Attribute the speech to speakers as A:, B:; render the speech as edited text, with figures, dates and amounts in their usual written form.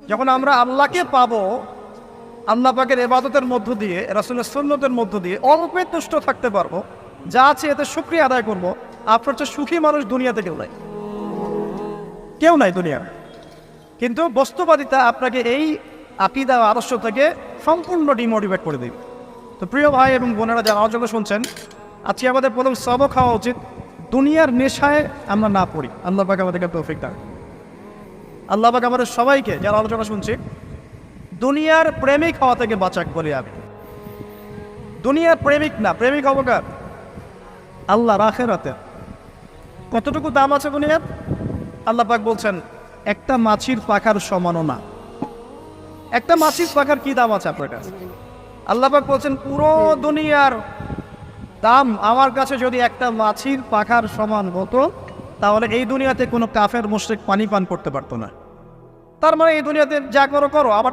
A: যখন আমরা আল্লাহকে পাবো, আল্লাহ পাকের ইবাদতের মধ্য দিয়ে, রাসূলের সুন্নতের মধ্য দিয়ে অল্পে তুষ্ট থাকতে পারবো, যা আছে এতে শুকরিয়া আদায় করবো, আপনার চেয়ে সুখী মানুষ দুনিয়াতে কেউ নাই, কেউ নাই দুনিয়ার। কিন্তু বস্তুবাদিতা আপনাকে এই আকীদা আদর্শ থেকে সম্পূর্ণ ডিমোটিভেট করে দেবে। তো প্রিয় ভাই এবং বোনেরা যারা আমার জন্য শুনছেন, আজকে আমাদের প্রথম সবক হওয়া উচিত দুনিয়ার নেশায় আমরা না পড়ি। আল্লাহ পাক আমাদেরকে তৌফিক দান। আল্লাহ পাক আমাদের সবাইকে যারা আলোচনা শুনছি দুনিয়ার প্রেমিক হওয়া থেকে বাঁচাক বলি আমি। দুনিয়ার প্রেমিক না, প্রেমিক হবো কার? আল্লাহর আখিরাতে। কতটুকু দাম আছে দুনিয়ার? আল্লাহ পাক বলছেন একটা মাছির পাখার সমানও না। একটা মাছির পাখার কি দাম আছে আপনার কাছে? আল্লাহ পাক বলছেন পুরো দুনিয়ার দাম আমার কাছে যদি একটা মাছির পাখার সমান হতো, তাহলে এই দুনিয়াতে কোনো কাফের মুশরিক পানি পান করতে পারতো না। তার মানে এই দুনিয়াতে যা করো করো, আমার